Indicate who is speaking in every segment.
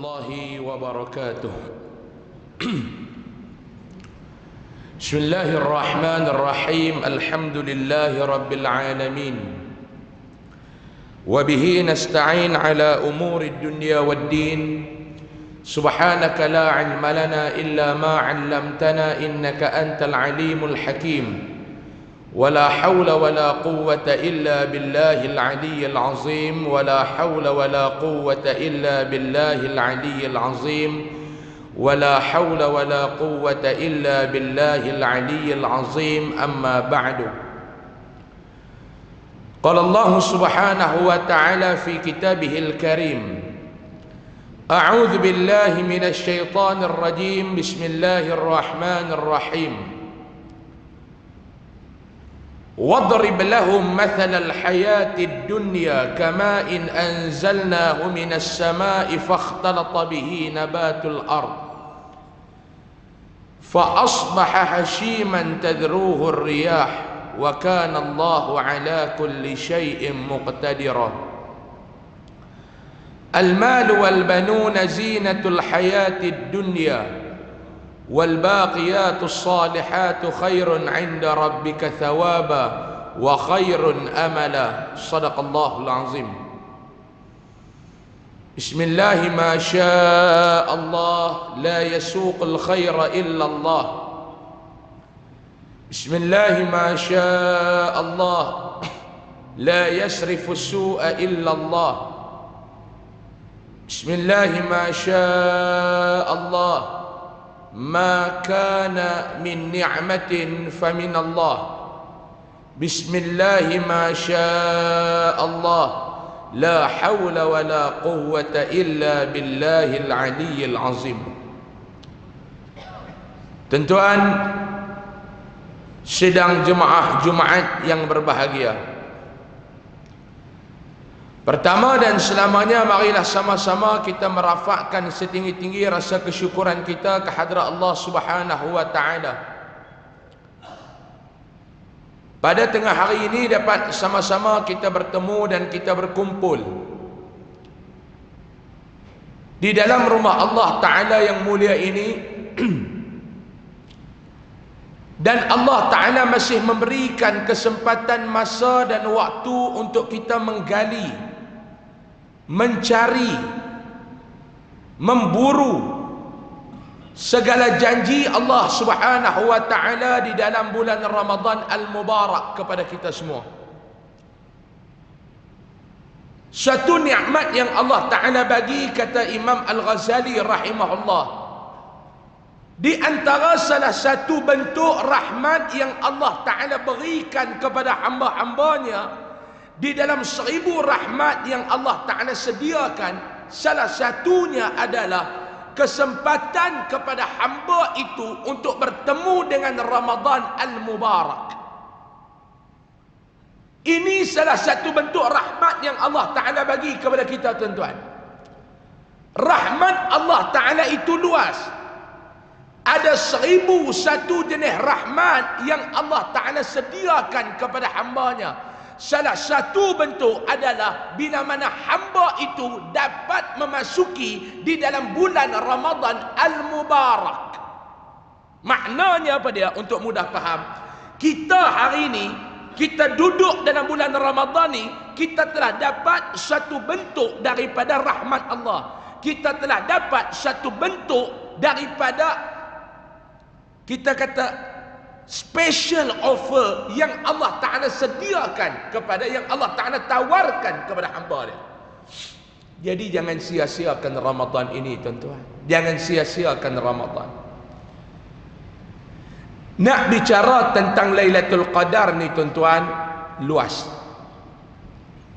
Speaker 1: الله وبركاته. بسم الله الرحمن الرحيم. الحمد لله رب العالمين، وبه نستعين على أمور الدنيا والدين. سبحانك لا علم لنا إلا ما علمتنا إنك أنت العليم الحكيم. ولا حول ولا قوة إلا بالله العلي العظيم. ولا حول ولا قوة إلا بالله العلي العظيم. ولا حول ولا قوة إلا بالله العلي العظيم. أما بعد، قال الله سبحانه وتعالى في كتابه الكريم: أعوذ بالله من الشيطان الرجيم. بسم الله الرحمن الرحيم. واضرب لهم مثل الحياة الدنيا كماء أنزلناه من السماء فاختلط به نبات الأرض فأصبح هشيما تذروه الرياح وكان الله على كل شيء مقتدرا. المال والبنون زينة الحياة الدنيا والباقيات الصالحات خير عند ربك ثوابا وخير أملا. صدق الله العظيم. بسم الله ما شاء الله لا يسوق الخير إلا الله. بسم الله ما شاء الله لا يصرف السوء إلا الله. بسم الله ما شاء الله ما كان من نعمة فمن الله. بسم الله ما شاء الله لا حول ولا قوة إلا بالله العلي العظيم. Tuan-tuan sidang jemaah Jumaat yang berbahagia, pertama dan selamanya marilah sama-sama kita merafakkan setinggi-tinggi rasa kesyukuran kita kehadrat Allah Subhanahu wa taala. Pada tengah hari ini dapat sama-sama kita bertemu dan kita berkumpul di dalam rumah Allah Taala yang mulia ini. Dan Allah Ta'ala masih memberikan kesempatan masa dan waktu untuk kita menggali, mencari, memburu segala janji Allah Subhanahu wa Ta'ala di dalam bulan Ramadan Al-Mubarak kepada kita semua. Satu nikmat yang Allah Ta'ala bagi, kata Imam Al-Ghazali rahimahullah, di antara salah satu bentuk rahmat yang Allah Ta'ala berikan kepada hamba-hambanya di dalam 1000 rahmat yang Allah Ta'ala sediakan, salah satunya adalah kesempatan kepada hamba itu untuk bertemu dengan Ramadan Al-Mubarak. Ini salah satu bentuk rahmat yang Allah Ta'ala bagi kepada kita, tuan-tuan. Rahmat Allah Ta'ala itu luas. Ada 1001 jenis rahmat yang Allah Ta'ala sediakan kepada hambanya. Salah satu bentuk adalah bila mana hamba itu dapat memasuki di dalam bulan Ramadan Al-Mubarak. Maknanya apa dia? Untuk mudah faham, kita hari ini, kita duduk dalam bulan Ramadan ni, kita telah dapat satu bentuk daripada rahmat Allah. Kita telah dapat satu bentuk daripada, kita kata, special offer yang Allah Ta'ala sediakan kepada, yang Allah Ta'ala tawarkan kepada hamba dia. Jadi jangan sia-siakan Ramadan ini, tuan-tuan. Jangan sia-siakan Ramadan. Nak bicara tentang Lailatul Qadar ni, tuan-tuan, luas.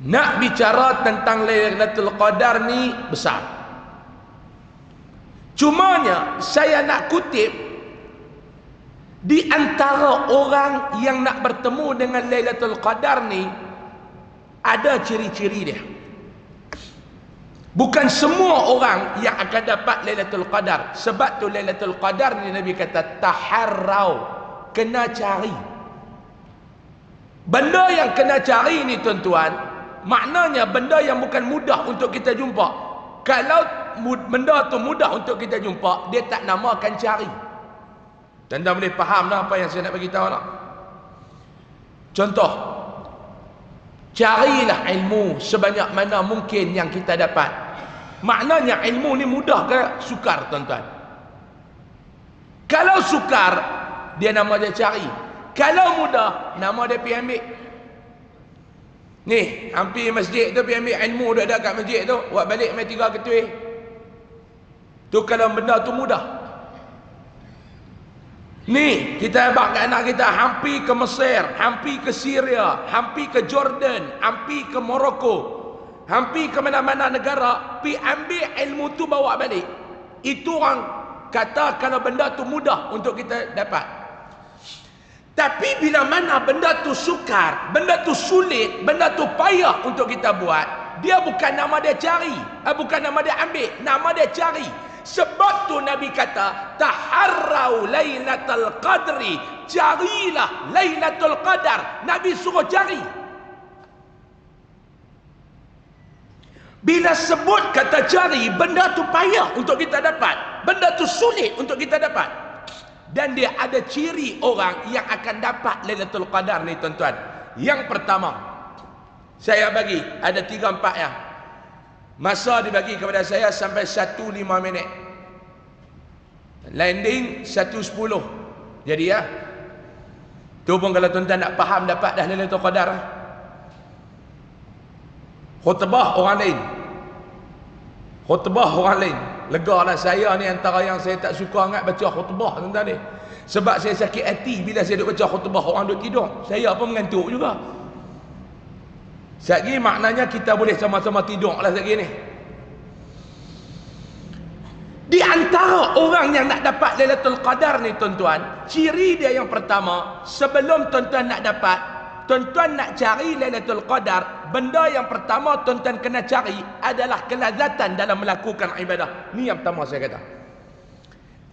Speaker 1: Nak bicara tentang Lailatul Qadar ni besar. Cumanya saya nak kutip di antara orang yang nak bertemu dengan Lailatul Qadar ni, ada ciri-ciri dia. Bukan semua orang yang akan dapat Lailatul Qadar. Sebab tu Lailatul Qadar ni Nabi kata taharrau, kena cari. Benda yang kena cari ni, tuan-tuan, maknanya benda yang bukan mudah untuk kita jumpa. Kalau benda tu mudah untuk kita jumpa, dia tak namakan cari. Tuan-tuan boleh faham dah apa yang saya nak bagi tahu tak? Contoh, carilah ilmu sebanyak mana mungkin yang kita dapat. Maknanya ilmu ni mudah ke sukar, tuan-tuan? Kalau sukar, dia nama dia cari. Kalau mudah, nama dia pergi ambil. Ni, hampir masjid tu pergi ambil ilmu dah kat masjid tu, buat balik mai 3 ketui. Tu kalau benda tu mudah. Ni, kita abang kat anak kita hampir ke Mesir, hampir ke Syria, hampir ke Jordan, hampir ke Morocco, hampir ke mana-mana negara, pergi ambil ilmu tu bawa balik. Itu orang kata kalau benda tu mudah untuk kita dapat. Tapi bila mana benda tu sukar, benda tu sulit, benda tu payah untuk kita buat, dia bukan nama dia cari, bukan nama dia ambil, nama dia cari. Sebab tu Nabi kata, taharrau lailatul qadri, carilah lailatul qadar. Nabi suruh cari. Bila sebut kata cari, benda tu payah untuk kita dapat, benda tu sulit untuk kita dapat. Dan dia ada ciri orang yang akan dapat Lailatul Qadar ni, tuan-tuan. Yang pertama, saya bagi ada 3-4 ya. Masa dibagi kepada saya sampai 1:05 minit. Landing 1:10. Jadi ya. Tu pun kalau tuan-tuan nak faham dapat dah Lailatul Qadar. Khutbah orang lain. Khutbah orang lain. Lega lah saya ni antara yang saya tak suka sangat baca khutbah, tuan-tuan ni. Sebab saya sakit hati bila saya duk baca khutbah orang duk tidur. Saya pun mengantuk juga. Sekali maknanya kita boleh sama-sama tidur lah sekali ni. Di antara orang yang nak dapat Lailatul Qadar ni, tuan-tuan, ciri dia yang pertama, sebelum tuan-tuan nak dapat, tuan-tuan nak cari Lailatul Qadar, benda yang pertama tuan-tuan kena cari adalah kelazatan dalam melakukan ibadah. Ni yang pertama saya kata.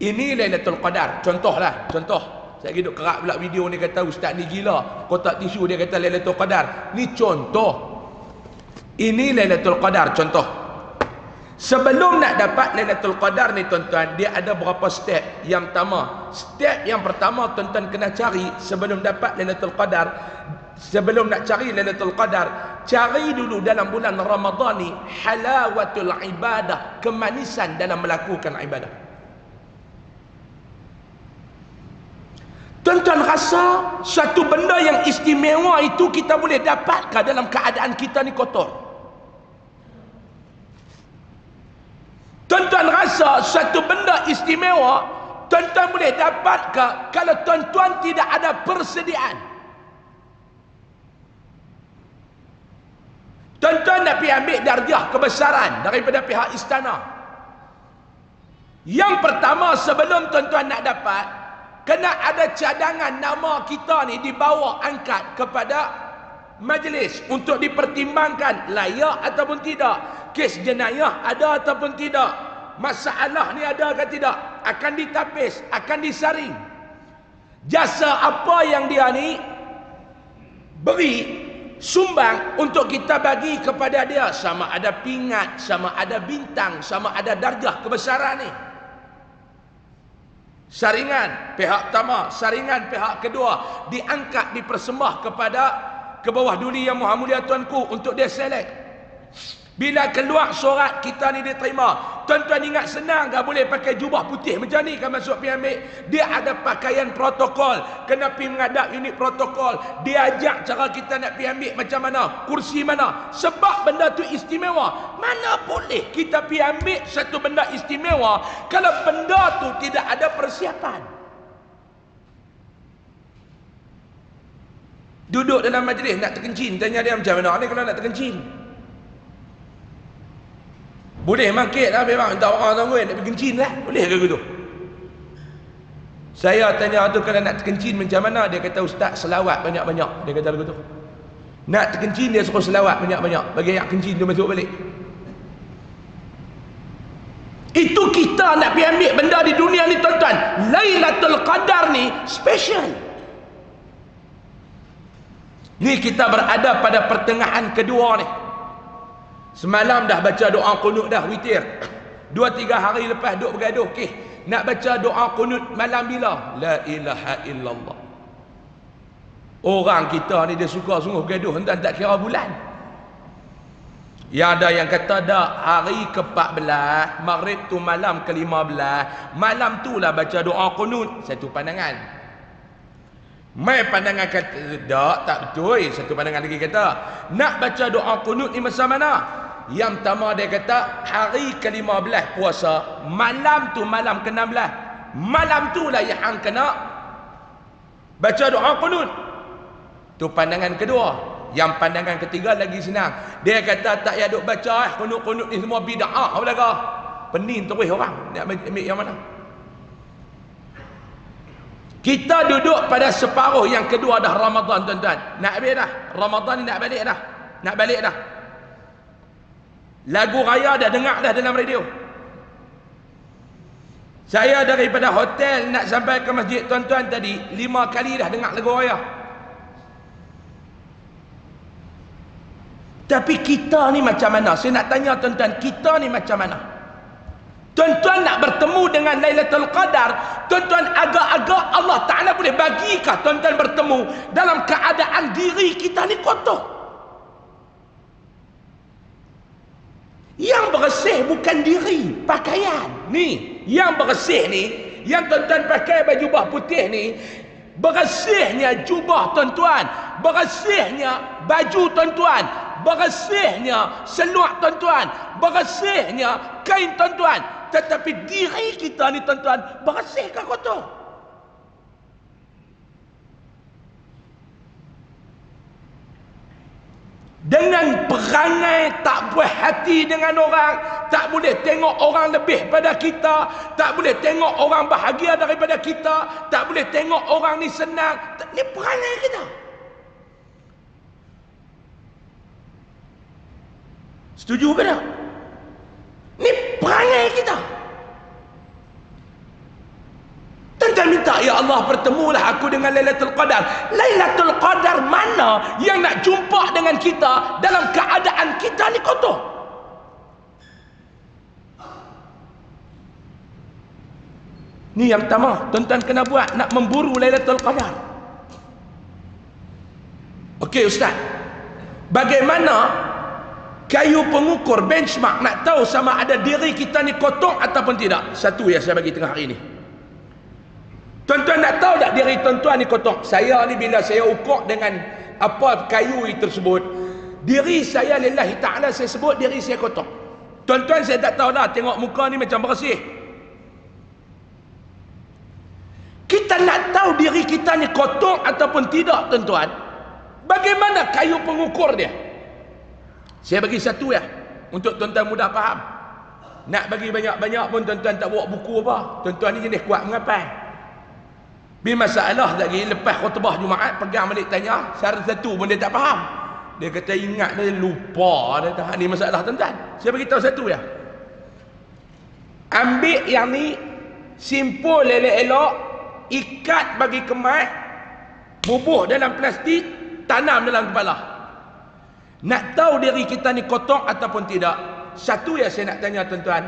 Speaker 1: Ini Lailatul Qadar. Contohlah, contoh. Saya duduk kerap pula video ni kata ustaz ni gila, kotak tisu dia kata Lailatul Qadar. Ni contoh. Ini Lailatul Qadar, contoh. Sebelum nak dapat Lailatul Qadar ni, tuan-tuan, dia ada berapa step. Yang pertama, step yang pertama tuan-tuan kena cari sebelum dapat Lailatul Qadar. Sebelum nak cari Lailatul Qadar, cari dulu dalam bulan Ramadan ni halawatul ibadah, kemanisan dalam melakukan ibadah. Tuan-tuan rasa satu benda yang istimewa itu kita boleh dapatkah dalam keadaan kita ni kotor? Tuan-tuan rasa satu benda istimewa tuan-tuan boleh dapatkah kalau tuan-tuan tidak ada persediaan? Tuan-tuan nak pergi ambil darjah kebesaran daripada pihak istana. Yang pertama sebelum tuan-tuan nak dapat, kena ada cadangan nama kita ni dibawa angkat kepada majlis untuk dipertimbangkan layak ataupun tidak. Kes jenayah ada ataupun tidak. Masalah ni ada atau tidak. Akan ditapis, akan disaring. Jasa apa yang dia ni beri sumbang untuk kita bagi kepada dia, sama ada pingat, sama ada bintang, sama ada darjah kebesaran ni. Saringan pihak pertama, saringan pihak kedua diangkat, dipersembah kepada ke bawah duli yang Maha Mulia Tuanku untuk dia select. Bila keluar surat kita ni diterima, tuan-tuan ingat senang tak boleh pakai jubah putih macam ni kan masuk pergi ambil. Dia ada pakaian protokol, kena pergi menghadap unit protokol, dia ajak cara kita nak pergi ambil macam mana, kursi mana. Sebab benda tu istimewa. Mana boleh kita pergi ambil satu benda istimewa kalau benda tu tidak ada persiapan. Duduk dalam majlis nak terkencing, tanya dia macam mana ni kalau nak terkencing. Boleh mangkit lah memang, minta orang tangguh nak pergi kencing lah, boleh ke gitu? Saya tanya tu kalau nak terkencing macam mana, dia kata ustaz selawat banyak-banyak, dia kata begitu. Nak terkencing dia suruh selawat banyak-banyak bagi yang kencing tu masuk balik. Itu kita nak pergi ambil benda di dunia ni, tuan-tuan. Lailatul Qadar ni special. Ni kita berada pada pertengahan kedua ni. Semalam dah baca doa qunut dah, witir. 2-3 hari lepas duk bergaduh, okey, nak baca doa qunut malam bila? La ilaha illallah. Orang kita ni dia suka sungguh bergaduh, entah tak kira bulan. Yang ada yang kata dah hari ke-14, maghrib tu malam ke-15, malam tu lah baca doa qunut. Satu pandangan. Mai pandangan kata tak betul. Satu pandangan lagi kata nak baca doa qunut ni masa mana? Yang pertama dia kata hari ke-15 puasa, malam tu malam ke-16. Malam tu lah yang hang kena baca doa qunut. Tu pandangan kedua. Yang pandangan ketiga lagi senang. Dia kata tak payah duk baca qunut-qunut ni semua bid'ah belaka. Pening terus orang nak ambil yang mana? Kita duduk pada separuh yang kedua dah Ramadan, tuan-tuan. Nak habis dah. Ramadan ni nak balik dah. Nak balik dah. Lagu raya dah dengar dah dalam radio. Saya daripada hotel nak sampai ke masjid tuan-tuan tadi 5 kali dah dengar lagu raya. Tapi kita ni macam mana? Saya nak tanya tuan-tuan, kita ni macam mana? Tuan-tuan nak bertemu dengan Lailatul Qadar, tuan-tuan agak-agak Allah Ta'ala boleh bagikah tuan-tuan bertemu dalam keadaan diri kita ni kotor? Yang bersih bukan diri, pakaian. Ni, yang bersih ni, yang tuan-tuan pakai baju jubah putih ni, bersihnya jubah tuan-tuan, bersihnya baju tuan-tuan, bersihnya seluar tuan-tuan, bersihnya kain tuan-tuan. Tetapi diri kita ni tuan-tuan, bersih ke kotor? Dengan perangai tak puas hati dengan orang, tak boleh tengok orang lebih pada kita, tak boleh tengok orang bahagia daripada kita, tak boleh tengok orang ni senang. Ni perangai kita. Setuju ke tak? Ni perangai kita. Tuan-tuan minta, ya Allah pertemulah aku dengan Lailatul Qadar. Lailatul Qadar mana yang nak jumpa dengan kita dalam keadaan kita ni kotor? Ni yang pertama tuan-tuan kena buat, nak memburu Lailatul Qadar. Okey Ustaz, bagaimana kayu pengukur benchmark nak tahu sama ada diri kita ni kotor ataupun tidak? Satu yang saya bagi tengah hari ni. Tuan-tuan nak tahu tak diri tuan-tuan ni kotor? Saya ni bila saya ukur dengan apa kayu tersebut, diri saya lillahi ta'ala saya sebut diri saya kotor. Tuan-tuan saya tak tahu dah, tengok muka ni macam bersih. Kita nak tahu diri kita ni kotor ataupun tidak tuan-tuan, bagaimana kayu pengukur dia? Saya bagi satu ya, untuk tuan-tuan mudah faham. Nak bagi banyak-banyak pun tuan-tuan tak bawa buku apa. Tuan-tuan ni jenis kuat mengapai. Bila masalah lagi lepas khutbah Jumaat, pegang balik tanya, satu pun dia tak faham. Dia kata ingat dia lupa. Dia kata ni masalah tuan-tuan. Saya beritahu satu ya. Ambil yang ni, simpul elok-elok, ikat bagi kemas, bubuh dalam plastik, tanam dalam kepala. Nak tahu diri kita ni kotor ataupun tidak, satu yang saya nak tanya tuan-tuan,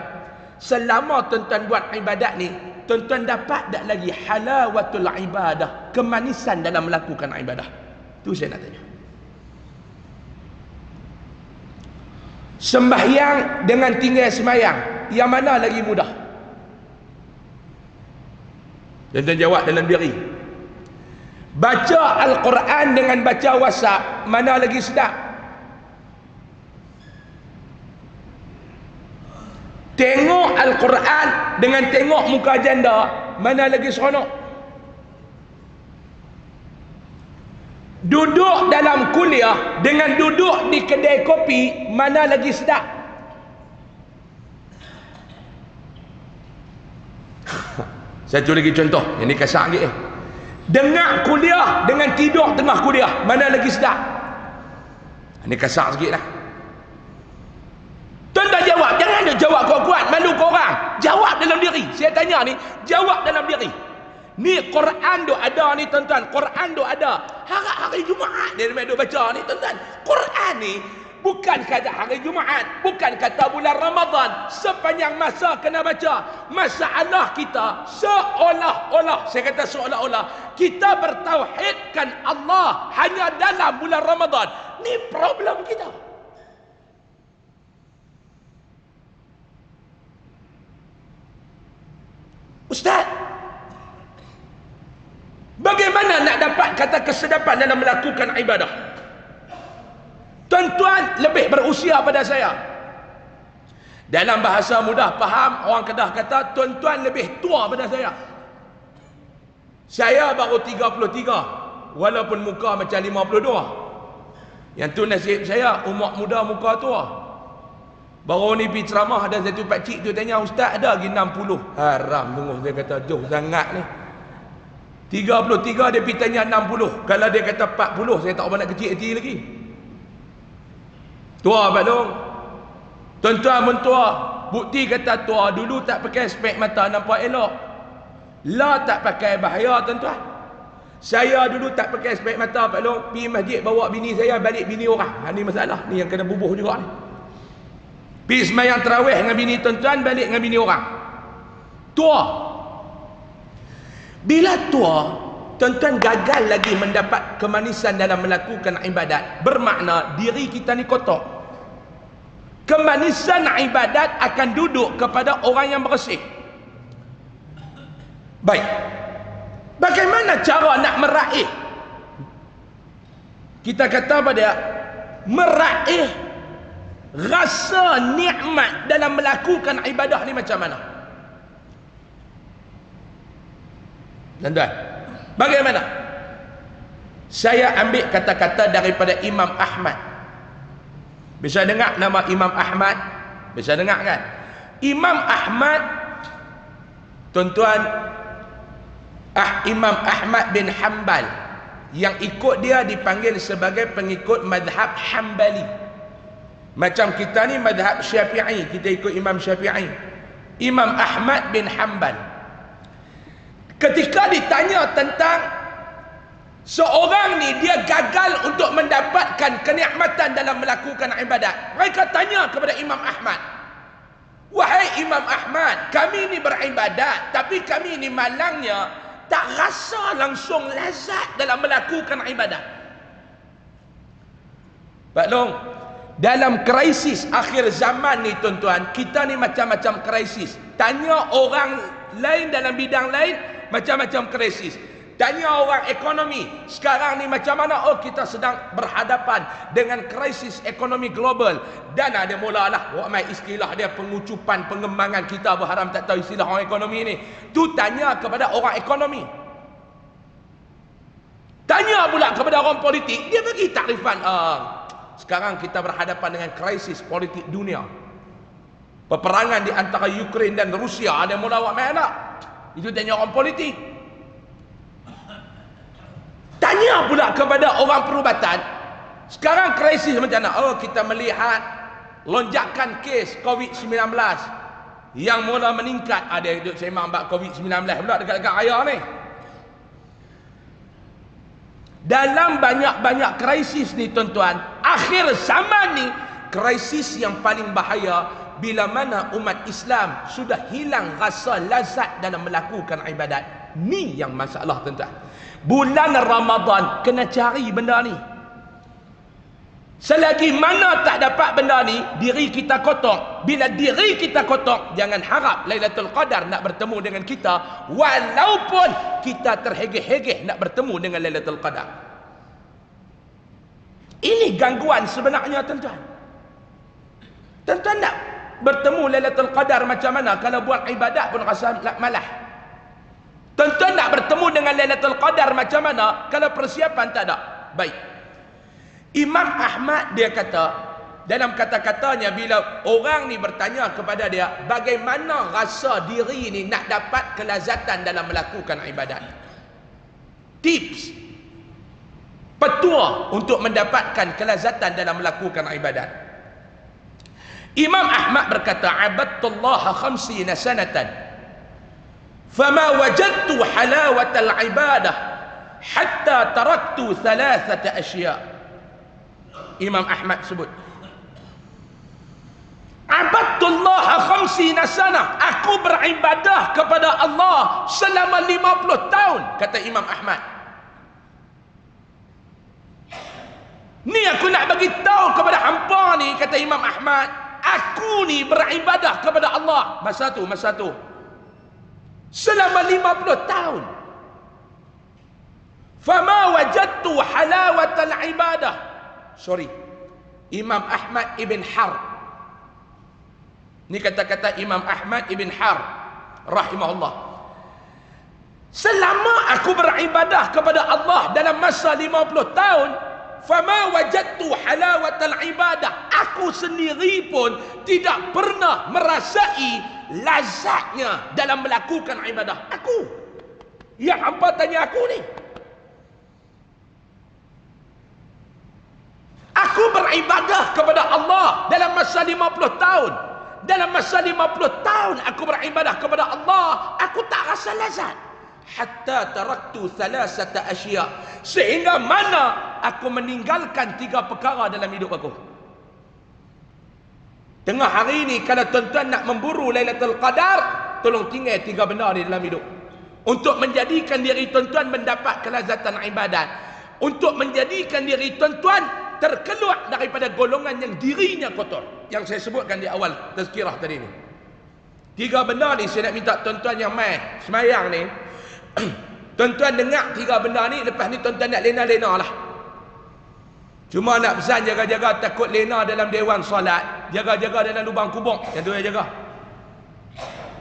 Speaker 1: selama tuan-tuan buat ibadat ni, tuan-tuan dapat tak lagi halawatul ibadah, kemanisan dalam melakukan ibadah? Itu saya nak tanya. Sembahyang dengan tinggal semayang, yang mana lagi mudah? Tuan-tuan jawab dalam diri. Baca Al-Quran dengan baca WhatsApp, mana lagi sedap? Tengok Al-Quran dengan tengok muka janda, mana lagi seronok? Duduk dalam kuliah dengan duduk di kedai kopi, mana lagi sedap? Satu lagi contoh, yang ni kasar lagi dengar kuliah dengan tidur tengah kuliah, mana lagi sedap? Ini kasar sikit lah. Tuan-tuan jawab, jangan ada jawab kuat-kuat, malu korang. Jawab dalam diri. Saya tanya ni, jawab dalam diri. Ni Quran duk ada ni tuan-tuan, Quran duk ada. Hari-hari Jumaat dia duk baca ni tuan-tuan. Quran ni bukan kata hari Jumaat, bukan kata bulan Ramadan. Sepanjang masa kena baca. Masalah kita seolah-olah, saya kata seolah-olah, kita bertauhidkan Allah hanya dalam bulan Ramadan. Ni problem kita. Ustaz, bagaimana nak dapat kata kesedapan dalam melakukan ibadah? Tuan-tuan lebih berusia pada saya. Dalam bahasa mudah faham, orang Kedah kata tuan-tuan lebih tua pada saya. Saya baru 33, walaupun muka macam 52. Yang tu nasib saya, umur muda muka tua. Baru ni pergi ceramah, ada satu pakcik tu tanya, Ustaz ada lagi 60? Haram tunggu, dia kata jauh sangat ni. 33 dia pergi tanya 60. Kalau dia kata 40, saya tak apa nak kecil hati lagi. Tua Pak Long. Tuan-tuan mentua, bukti kata tua, dulu tak pakai spek mata nampak elok. Lah tak pakai bahaya tuan-tuan. Saya dulu tak pakai spek mata Pak Long, pergi masjid bawa bini saya, balik bini orang. Ha, ni masalah, ni yang kena bubuh juga ni. Pergi sembahyang tarawih dengan bini tuan-tuan, balik dengan bini orang. Tua. Bila tua, tuan-tuan gagal lagi mendapat kemanisan dalam melakukan ibadat. Bermakna diri kita ni kotor. Kemanisan ibadat akan duduk kepada orang yang bersih. Baik. Bagaimana cara nak meraih? Kita kata pada meraih rasa nikmat dalam melakukan ibadah ni macam mana? Tuan-tuan, bagaimana? Saya ambil kata-kata daripada Imam Ahmad. Bisa dengar nama Imam Ahmad? Bisa dengar kan? Imam Ahmad, tuan-tuan, Imam Ahmad bin Hanbal, yang ikut dia dipanggil sebagai pengikut madhab Hanbali. Macam kita ni madhab Syafi'i, kita ikut Imam Syafi'i. Imam Ahmad bin Hanbal, ketika ditanya tentang seorang ni dia gagal untuk mendapatkan kenikmatan dalam melakukan ibadat, mereka tanya kepada Imam Ahmad, wahai Imam Ahmad, kami ni beribadat tapi kami ni malangnya tak rasa langsung lazat dalam melakukan ibadat. Pak Long, dalam krisis akhir zaman ni tuan-tuan, kita ni macam-macam krisis. Tanya orang lain dalam bidang lain, macam-macam krisis. Tanya orang ekonomi, sekarang ni macam mana? Oh, kita sedang berhadapan dengan krisis ekonomi global. Dan ada mulalah ramai istilah dia, pengucupan, pengembangan. Kita berharam tak tahu istilah orang ekonomi ni. Tu tanya kepada orang ekonomi. Tanya pula kepada orang politik, dia bagi takrifan. Sekarang kita berhadapan dengan krisis politik dunia. Peperangan di antara Ukraine dan Rusia, ada mula buat main tak? Itu tanya orang politik. Tanya pula kepada orang perubatan, sekarang krisis macam mana? Oh, kita melihat lonjakan kes COVID-19 yang mula meningkat. Ada duduk sembang bab COVID-19 pula dekat-dekat raya ni. Dalam banyak-banyak krisis ni tuan-tuan, akhir zaman ni krisis yang paling bahaya bila mana umat Islam sudah hilang rasa lazat dalam melakukan ibadat. Ni yang masalah tuan-tuan. Bulan Ramadan kena cari benda ni. Selagi mana tak dapat benda ni, diri kita kotor. Bila diri kita kotor, jangan harap Lailatul Qadar nak bertemu dengan kita, walaupun kita terhegeh-hegeh nak bertemu dengan Lailatul Qadar. Ini gangguan sebenarnya tuan-tuan. Tuan-tuan nak bertemu Lailatul Qadar macam mana kalau buat ibadat pun rasa malah? Tuan-tuan nak bertemu dengan Lailatul Qadar macam mana kalau persiapan tak ada? Baik. Imam Ahmad dia kata, dalam kata-katanya bila orang ni bertanya kepada dia, bagaimana rasa diri ni nak dapat kelazatan dalam melakukan ibadat? Tips, petua untuk mendapatkan kelazatan dalam melakukan ibadat. Imam Ahmad berkata, abadtullaha 50 sanatan فما وجدت حلاوة العبادة حتى تركت 3 أشياء. Imam Ahmad sebut, abadtullah khamsina sanah, aku beribadah kepada Allah selama 50 tahun, kata Imam Ahmad. Ni aku nak bagi tahu kepada hampa ni, kata Imam Ahmad, aku ni beribadah kepada Allah masa tu selama 50 tahun. Fama wajadtu halawatal ibadah. Sorry, Imam Ahmad ibn Harb. Ni kata-kata Imam Ahmad ibn Harb rahimahullah. Selama aku beribadah kepada Allah dalam masa 50 tahun, fama wajadtu halawatal ibadah, aku sendiri pun tidak pernah merasai lazatnya dalam melakukan ibadah. Aku yang hampa tanya aku ni, aku beribadah kepada Allah dalam masa 50 tahun. Dalam masa 50 tahun aku beribadah kepada Allah, aku tak rasa lazat. Hatta taraktu thalathata asya, sehingga mana aku meninggalkan 3 perkara dalam hidup aku. Tengah hari ni kalau tuan-tuan nak memburu Lailatul Qadar, tolong tinggal 3 benda ni dalam hidup, untuk menjadikan diri tuan-tuan mendapat kelazatan ibadat, untuk menjadikan diri tuan-tuan terkeluar daripada golongan yang dirinya kotor, yang saya sebutkan di awal tazkirah tadi ni. 3 benda ni saya nak minta tuan-tuan yang mai semayang ni, tuan-tuan dengar 3 benda ni, lepas ni tuan-tuan nak lena-lena lah. Cuma nak pesan, jaga-jaga takut lena dalam dewan solat, jaga-jaga dalam lubang kubur, yang tu yang jaga.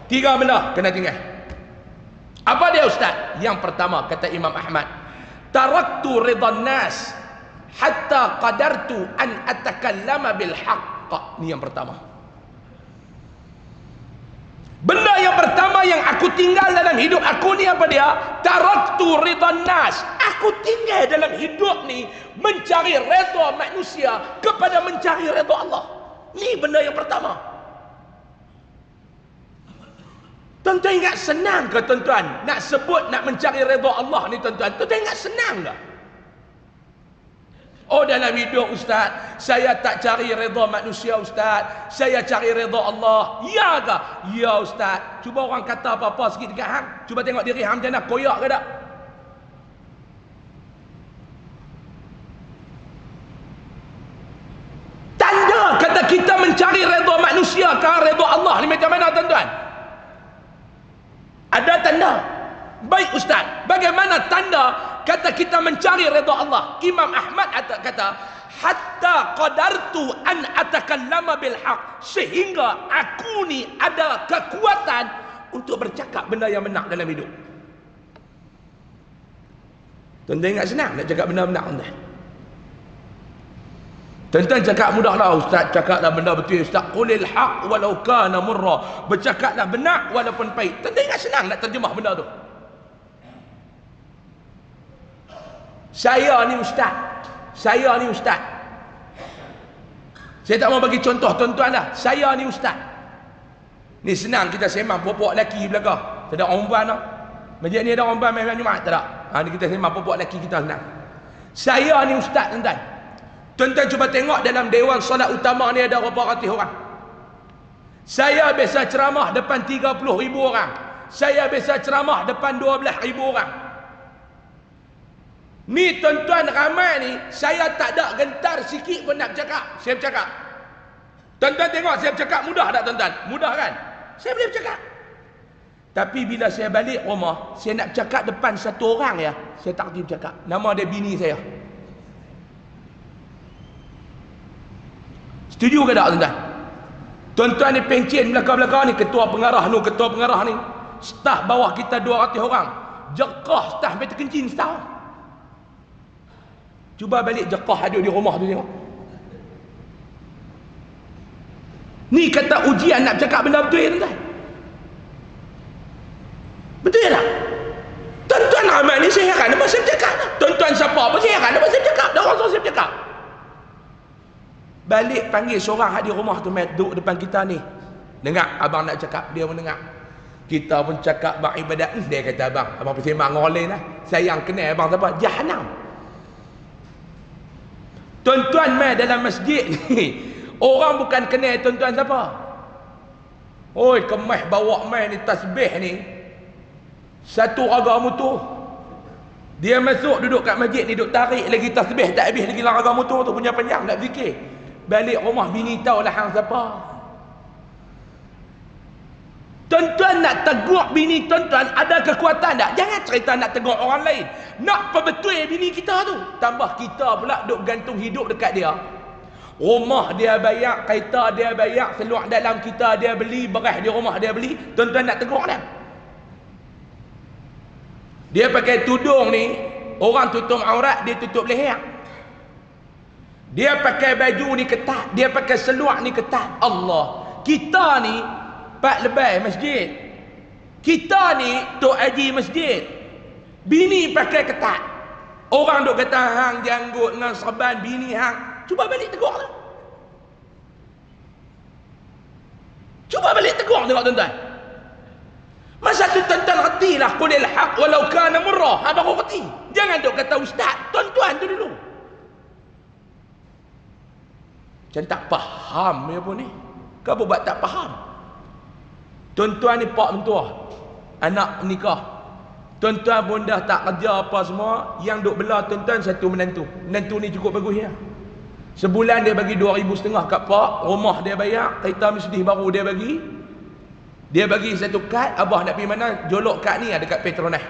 Speaker 1: 3 benda kena tinggal. Apa dia ustaz? Yang pertama, kata Imam Ahmad, taraktu ridhan nas hatta qadartu an atakallama bil haqq. Ni yang pertama. Benda yang pertama yang aku tinggal dalam hidup aku ni apa dia? Taraktu ridhan nas. Aku tinggal dalam hidup ni mencari redha manusia kepada mencari redha Allah. Ni benda yang pertama. Tuan-tuan ingat senang ke tuan-tuan nak sebut nak mencari redha Allah ni tuan-tuan? Tuan-tuan ingat senang ke? Oh, dalam hidup ustaz, saya tak cari redha manusia ustaz, saya cari redha Allah. Ya ke? Ya ustaz. Cuba orang kata apa-apa sikit dekat hang, cuba tengok diri hang macam mana, koyak ke tak? Tanda kata kita mencari redha manusia ke redha Allah ni macam mana tuan-tuan? Ada tanda. Baik ustaz, bagaimana tanda kata kita mencari redha Allah? Imam Ahmad kata, hatta qadartu an atakallama bil haq, sehingga aku ni ada kekuatan untuk bercakap benda yang benar dalam hidup. Tuan-tuan ingat senang nak cakap benda benar tuan-tuan? Tuan-tuan cakap mudahlah ustaz, cakaplah benda betul ustaz. Qulil haq walau kana murra, bercakaplah benar walaupun pahit. Tuan-tuan ingat senang nak terjemah benda tu? Saya ni ustaz, saya ni ustaz. Saya tak mau bagi contoh tuan-tuan dah. Saya ni ustaz. Ni senang kita sembang puak-puak lelaki belakang. Tak ada orang perempuan dah. Masjid ni ada orang perempuan main Jumaat tak ada. Ni kita sembang puak-puak lelaki kita senang. Saya ni ustaz tuan-tuan. Tuan-tuan cuba tengok dalam dewan solat utama ni ada berapa ratus orang. Saya biasa ceramah depan 30,000 orang. Saya biasa ceramah depan 12,000 orang. Ni tuan-tuan ramai ni, saya tak ada gentar sikit pun nak bercakap. Saya bercakap. Tuan-tuan tengok saya bercakap mudah tak tuan-tuan? Mudah kan? Saya boleh bercakap. Tapi bila saya balik rumah, saya nak bercakap depan satu orang ya, saya tak boleh bercakap. Nama dia bini saya. Setuju ke tak tuan-tuan? Tuan-tuan ni pencen belakang-belakang ni, ketua pengarah ni, ketua pengarah ni. Staf bawah kita 200 orang. Jekah staf sampai terkencing staf. Cuba balik jekah ada di rumah tu tengok. Ni kata ujian nak bercakap benda betul ya tuan-tuan? Betul ya tak? Tuan-tuan ramai ni saya heran apa saya bercakap. Tuan-tuan siapa apa saya heran apa saya bercakap. Dah orang suruh saya bercakap. Balik panggil seorang di rumah tu mai duduk depan kita ni. Dengar abang nak cakap, dia pun dengar. Kita pun cakap bang ibadat. Dia kata abang bersembang dengan orang lain lah. Saya yang kenal abang siapa? Jahanam. Tuan-tuan mai dalam masjid ni, orang bukan kenal tuan-tuan siapa. Oi, kemas bawa main ni tasbih ni. Satu raga motor. Dia masuk duduk kat masjid ni, duduk tarik lagi tasbih tak habis lagi raga motor tu punya panjang nak fikir. Balik rumah bini tahu lah hang siapa. Tuan-tuan nak tegur bini tuan-tuan ada kekuatan tak? Jangan cerita nak tegur orang lain. Nak perbetul bini kita tu. Tambah kita pula duk gantung hidup dekat dia. Rumah dia bayar, kereta dia bayar, seluar dalam kita dia beli, beras di rumah dia beli. Tuan-tuan nak tegur dia. Dia pakai tudung ni, orang tutup aurat, dia tutup leher. Dia pakai baju ni ketat, dia pakai seluar ni ketat. Allah. Kita ni Pak Lebay masjid. Kita ni Tok Haji masjid. Bini pakai ketat. Orang duk kata hang janggut dengan serban bini hang. Cuba balik tegur tu. Cuba balik tegur tengok tuan-tuan. Masa tu tuan-tuan retilah qulil haq walau kana murrah. Ha baru reti. Jangan duk kata ustaz, tuan-tuan tu dulu. Macam tak faham dia pun ni. Kau buat tak faham. Tuan-tuan ni pak mentua, anak nikah. Tuan-tuan pun dah tak kerja apa semua. Yang duk bela tuan-tuan satu menantu. Menantu ni cukup bagus ya. Sebulan dia bagi 2,500 kat pak. Rumah dia bayar. Kereta Mercedes baru dia bagi. Dia bagi satu kad. Abah nak pergi mana? Jolok kad ni ada kat Petronas.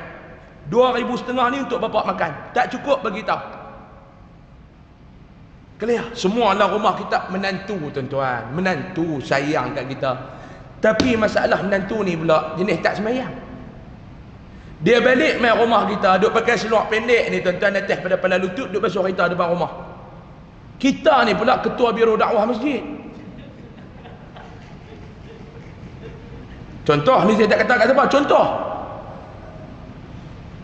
Speaker 1: 2,500 ni untuk bapak makan. Tak cukup bagi tahu. Clear? Semua dalam rumah kita menantu tuan-tuan. Menantu sayang kat kita. Tapi masalah menantu ni pula jenis tak semayang. Dia balik main rumah kita, duk pakai seluar pendek ni tuan-tuan atas pada kepala lutut, duk basuh kereta depan rumah. Kita ni pula ketua biro dakwah masjid. Contoh ni saya tak kata kat siapa, contoh.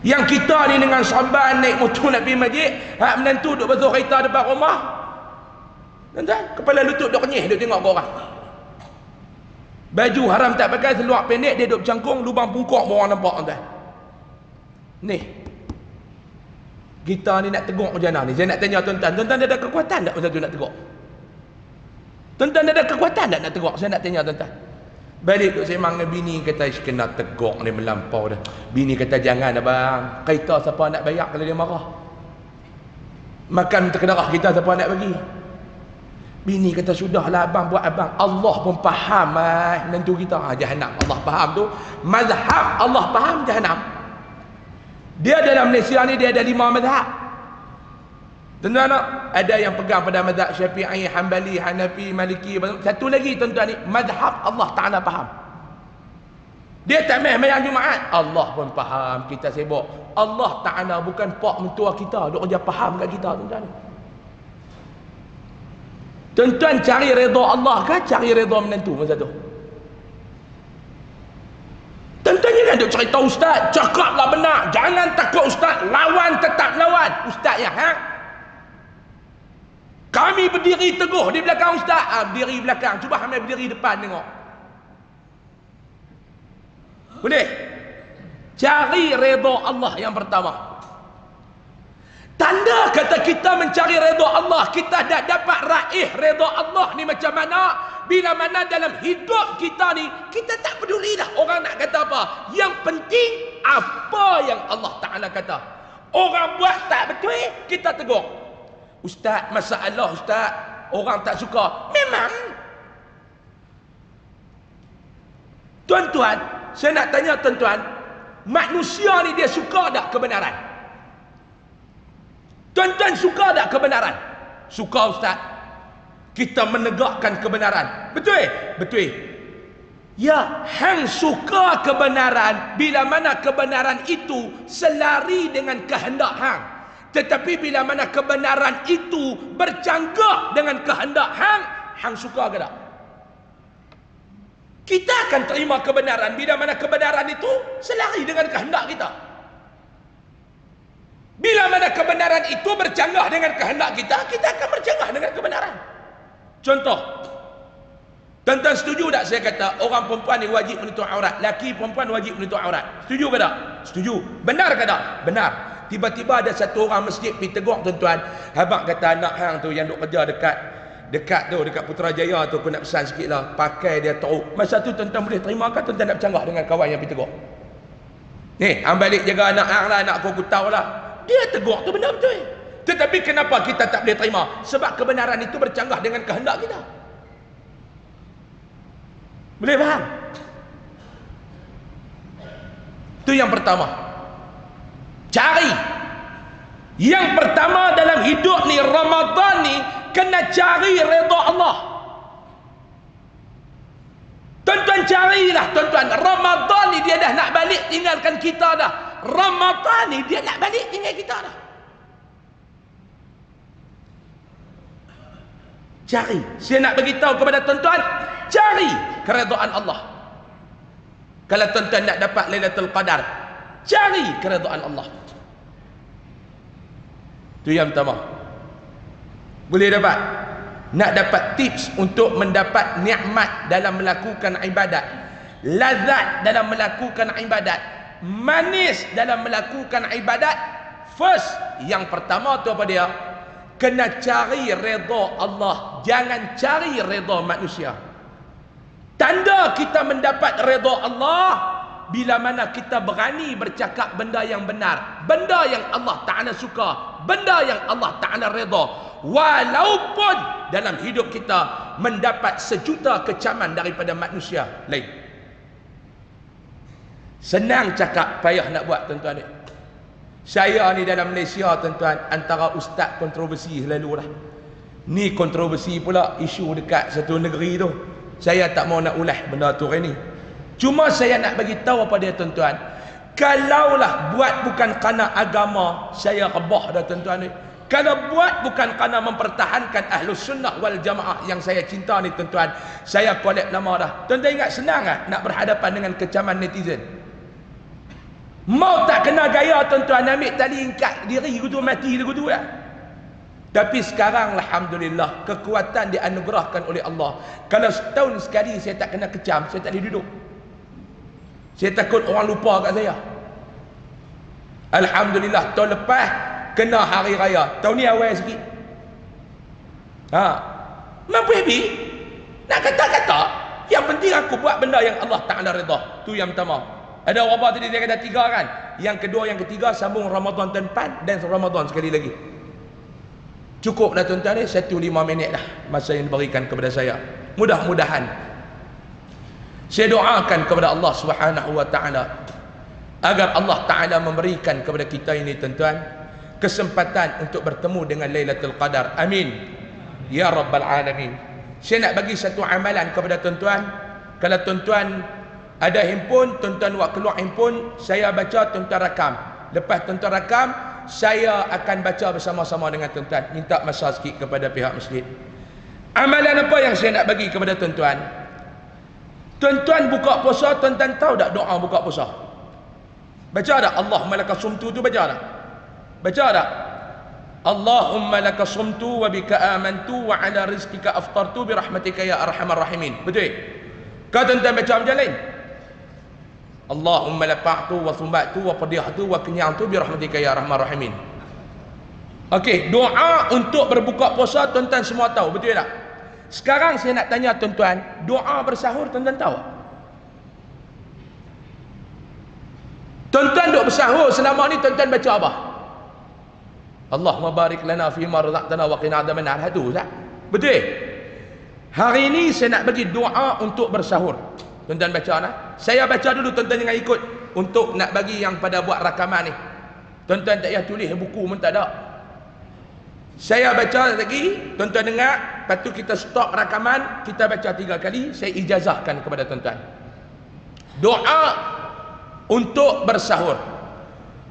Speaker 1: Yang kita ni dengan saban naik motor nak pergi masjid, hak menantu duk basuh kereta depan rumah. Tuan-tuan, kepala lutut duk kenyih, duk tengok ke orang. Baju haram tak pakai, seluar pendek, dia duduk bercangkung, lubang pungkok orang nampak tuan. Ni. Kita ni nak tegur macam mana ni? Saya nak tanya tuan-tuan, tuan-tuan ada kekuatan tak masa tu nak tegur? Tuan-tuan ada kekuatan tak nak tegur? Saya nak tanya tuan-tuan. Balik duk sembang dengan bini, kata kena tegur ni melampau dah. Bini kata jangan abang, kereta siapa nak bayar kalau dia marah? Makan terkedarah kita siapa nak bagi? Bini kata sudahlah abang buat abang. Allah pun faham menantu kita. Jahanam. Allah faham tu. Mazhab Allah faham jahanam. Dia dalam Malaysia ni dia ada 5 mazhab. Tuan-tuan ada yang pegang pada mazhab Syafi'i, Hanbali, Hanafi, Maliki. Satu lagi tuan-tuan ni mazhab Allah Ta'ala faham. Dia tak main mayang Jumaat. Allah pun faham kita sibuk. Allah Ta'ala bukan pak mentua kita. Dia kerja faham kat kita tuan-tuan. Tuan-tuan cari redha Allah ke cari redha menantu masa tu? Tuan-tuan jangan duk cerita ustaz, cakaplah benar, jangan takut ustaz, lawan tetap lawan. Ustaz ya, ha? Kami berdiri teguh di belakang ustaz. Berdiri belakang, cuba hamil berdiri depan tengok. Boleh? Cari redha Allah yang pertama. Tanda kata kita mencari redha Allah, kita dah dapat raih redha Allah ni macam mana? Bila mana dalam hidup kita ni, kita tak peduli dah orang nak kata apa. Yang penting apa yang Allah Ta'ala kata. Orang buat tak betul, kita tegur. Ustaz, masalah ustaz, orang tak suka. Memang. Tuan-tuan, saya nak tanya tuan-tuan, manusia ni dia suka tak kebenaran? Tuan-tuan suka tak kebenaran? Suka ustaz. Kita menegakkan kebenaran. Betul? Betul. Ya, hang suka kebenaran bila mana kebenaran itu selari dengan kehendak hang. Tetapi bila mana kebenaran itu bercanggah dengan kehendak hang, hang suka ke tak? Kita akan terima kebenaran bila mana kebenaran itu selari dengan kehendak kita. Bila mana kebenaran itu bercanggah dengan kehendak kita, kita akan bercanggah dengan kebenaran. Contoh, tuan-tuan setuju tak saya kata orang perempuan ni wajib menutup aurat, laki perempuan wajib menutup aurat? Setuju ke tak? Setuju. Benar ke tak? Benar. Tiba-tiba ada satu orang masjid pergi tegur tuan-tuan, abang kata anak hang tu yang duk kerja dekat dekat tu, dekat Putrajaya tu, aku nak pesan sikit lah, pakai dia teruk. Masa tu tuan-tuan boleh terima kan tuan-tuan nak bercanggah dengan kawan yang pergi tegur? Ni, hang balik jaga anak hang lah, anak aku tahu lah. Dia tegur tu benar betul. Tetapi kenapa kita tak boleh terima? Sebab kebenaran itu bercanggah dengan kehendak kita. Boleh faham? Itu yang pertama. Cari. Yang pertama dalam hidup ni, Ramadan ni, kena cari redha Allah. Tuan-tuan carilah, tuan-tuan. Ramadan ni dia dah nak balik tinggalkan kita dah. Ramadan ni dia nak balik tinggal kita dah. Cari. Saya nak beritahu kepada tuan-tuan, cari keredaan Allah. Kalau tuan-tuan nak dapat Lailatul Qadar, cari keredaan Allah. Itu yang pertama. Boleh dapat. Nak dapat tips untuk mendapat nikmat dalam melakukan ibadat, lazat dalam melakukan ibadat, manis dalam melakukan ibadat. First, yang pertama tu apa dia? Kena cari redha Allah, jangan cari redha manusia. Tanda kita mendapat redha Allah bila mana kita berani bercakap benda yang benar, benda yang Allah Ta'ala suka, benda yang Allah Ta'ala redha, walaupun dalam hidup kita mendapat sejuta kecaman daripada manusia lain. Senang cakap, payah nak buat tuan-tuan ni. Saya ni dalam Malaysia tuan-tuan, antara ustaz kontroversi selalu lah. Ni kontroversi pula isu dekat satu negeri tu. Saya tak mau nak ulas benda tu hari ni. Cuma saya nak bagi tahu apa dia tuan-tuan. Kalaulah buat bukan kerana agama, saya rebah dah tuan-tuan ni. Kalau buat bukan kerana mempertahankan Ahlus Sunnah wal Jamaah yang saya cinta ni tuan-tuan, saya collect nama dah. Tuan-tuan ingat senang tak nak berhadapan dengan kecaman netizen? Mau tak kena gaya tuan-tuan, ambil tali ingkat diri gitu, mati gitu lah. Tapi sekarang alhamdulillah kekuatan dianugerahkan oleh Allah. Kalau setahun sekali saya tak kena kecam, saya tak boleh duduk. Saya takut orang lupa kat saya. Alhamdulillah tahun lepas kena hari raya, tahun ni awal sikit. Mampu happy. Nak kata-kata, yang penting aku buat benda yang Allah Ta'ala redha. Tu yang pertama. Ada wabah tadi dia kata 3 kan. Yang kedua, yang ketiga sambung Ramadan depan dan Ramadan sekali lagi. Cukup dah tuan-tuan ni, 1-5 minit dah masa yang diberikan kepada saya. Mudah-mudahan saya doakan kepada Allah Subhanahu wa Ta'ala agar Allah Ta'ala memberikan kepada kita ini tuan-tuan kesempatan untuk bertemu dengan Lailatul Qadar. Amin ya rabbal alamin. Saya nak bagi satu amalan kepada tuan-tuan. Kalau tuan-tuan ada handphone, tuan-tuan buat keluar handphone, saya baca, tuan-tuan rakam. Lepas tuan-tuan rakam, saya akan baca bersama-sama dengan tuan-tuan. Minta masa sikit kepada pihak masjid. Amalan apa yang saya nak bagi kepada tuan-tuan? Tuan-tuan buka puasa, tuan-tuan tahu tak doa buka puasa? Baca tak? Allahumma laka sumtu tu baca tak? Baca tak? Allahumma laka sumtu wa bika amantu wa ala rizkika aftartu bi rahmatika ya arhamar rahimin. Betul? Kau tuan-tuan baca macam lain? Allahumma lapa'tu wa thumbatu wa qadihatu wa kenyangtu bi rahmatika ya arhamar rahimin. Okey, doa untuk berbuka puasa tuan-tuan semua tahu, betul tak? Sekarang saya nak tanya tuan-tuan, doa bersahur tuan-tuan tahu? Tuan-tuan duk bersahur selama ni tuan-tuan baca apa? Allahumma barik lana fi ma razaqtana wa qina adzaban nar. Itu tak? Betul? Hari ini saya nak bagi doa untuk bersahur. Tuan-tuan baca lah. Saya baca dulu, tuan-tuan jangan ikut untuk nak bagi yang pada buat rakaman ni. Tuan-tuan tak payah tulis buku pun tak ada. Saya baca lagi, tuan-tuan dengar, lepas tu kita stop rakaman, kita baca 3 kali, saya ijazahkan kepada tuan-tuan. Doa untuk bersahur.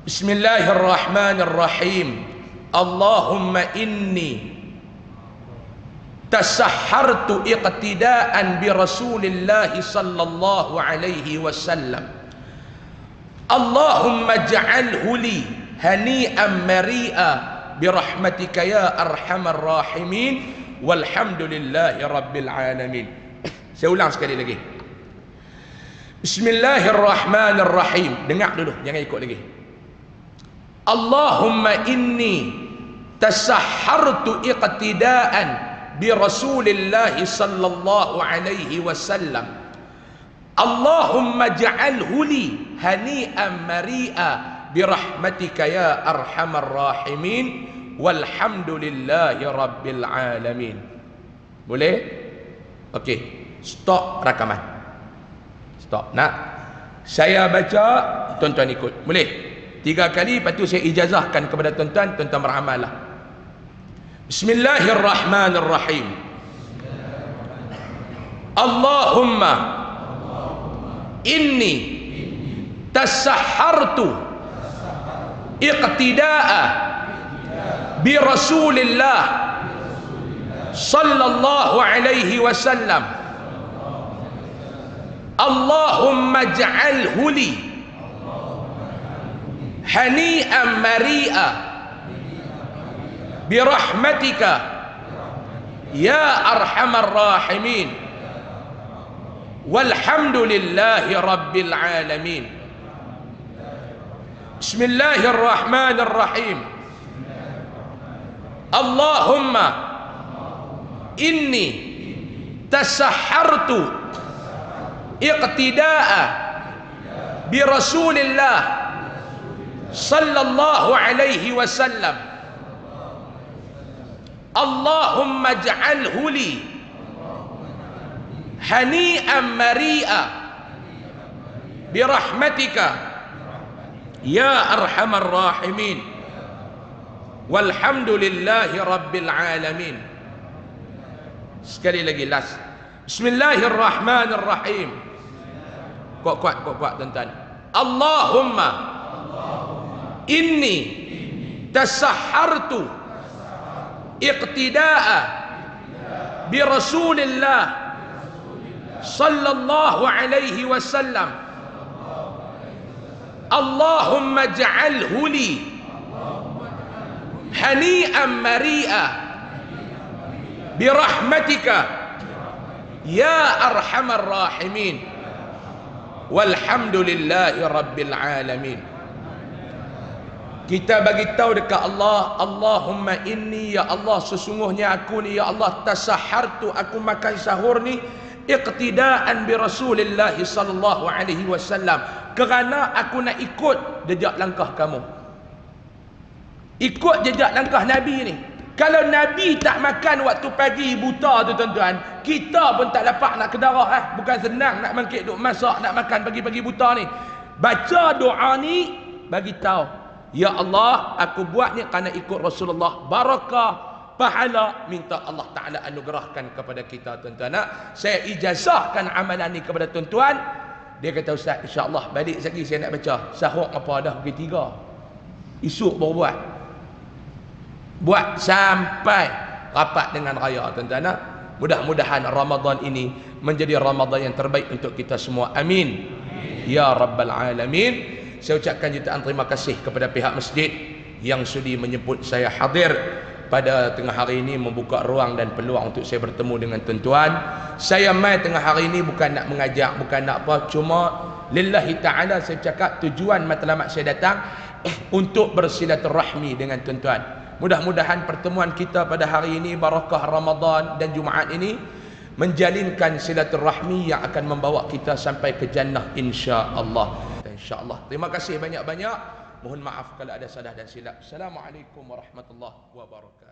Speaker 1: Bismillahirrahmanirrahim. Allahumma inni tasahhartu iqtidaan bi Rasulillah sallallahu alaihi wasallam. Allahumma ja'alhu li hani'an mari'a bi rahmatika ya arhamar rahimin walhamdulillahi rabbil alamin. Saya ulang sekali lagi. Bismillahirrahmanirrahim. Dengar dulu, jangan ikut lagi. Allahumma inni tasahhartu iqtidaan bi Rasulillah sallallahu alaihi wasallam. Allahumma ja'alhu li hani'an mari'a bi rahmatika ya arhamar rahimin walhamdulillahi rabbil alamin. Boleh? Okey, stop rakaman. Stop. Nak saya baca, tuan-tuan ikut. Boleh? 3 kali, lepas tu saya ijazahkan kepada tuan-tuan, tuan-tuan beramallah. Bismillahirrahmanirrahim. Allahumma inni tasahhartu iqtida'a bi Rasulillah sallallahu alaihi wasallam. Allahumma ij'alhu li hani'an mari'a bi rahmatika ya arhamar rahimin walhamdulillahi rabbil alamin. Bismillahirrahmanirrahim. Allahumma inni tasahhartu iqtida'a bi Rasulillah sallallahu alaihi wasallam. Allahumma ij'alhu li hani'an mari'a bi rahmatika ya arhamar rahimin walhamdulillahi rabbil alamin. Sekali lagi, last. Bismillahirrahmanirrahim. Kuat tuan-tuan. Allahumma inni tasahhartu iqtida'a bi Rasulillah sallallahu alaihi wasallam. Allahumma ij'alhu li hani'an mari'a bi rahmatika ya arhamar rahimin walhamdulillahi rabbil alamin. Kita bagi tahu dekat Allah, Allahumma inni, ya Allah, sesungguhnya aku ni, ya Allah, tasahhartu, aku makan sahur ni iqtidaan bi Rasulillah sallallahu alaihi wasallam, kerana aku nak ikut jejak langkah kamu. Ikut jejak langkah Nabi ni. Kalau Nabi tak makan waktu pagi buta tu tuan-tuan, kita pun tak dapat nak kedarah. Bukan senang nak bangkit duk masak nak makan pagi-pagi buta ni. Baca doa ni, bagi tahu, ya Allah, aku buat ni kerana ikut Rasulullah. Barakah, pahala, minta Allah Ta'ala anugerahkan kepada kita tuan-tuan. Saya ijazahkan amalan ni kepada tuan-tuan. Dia kata, Ustaz, insya-Allah balik lagi saya nak baca. Sahur apa dah pukul 3. Esok baru buat. Buat sampai rapat dengan raya tuan-tuan. Mudah-mudahan Ramadan ini menjadi Ramadan yang terbaik untuk kita semua. Amin. Ya Rabbal Alamin. Saya ucapkan jutaan terima kasih kepada pihak masjid yang sudi menyebut saya hadir pada tengah hari ini, membuka ruang dan peluang untuk saya bertemu dengan tuan-tuan. Saya mai tengah hari ini bukan nak mengajak, bukan nak apa, cuma lillahi ta'ala saya cakap tujuan matlamat saya datang untuk bersilaturahmi dengan tuan-tuan. Mudah-mudahan pertemuan kita pada hari ini, barakah Ramadan dan Jumaat ini, menjalinkan silaturahmi yang akan membawa kita sampai ke jannah insya-Allah. InsyaAllah. Terima kasih banyak-banyak. Mohon maaf kalau ada salah dan silap. Assalamualaikum warahmatullahi wabarakatuh.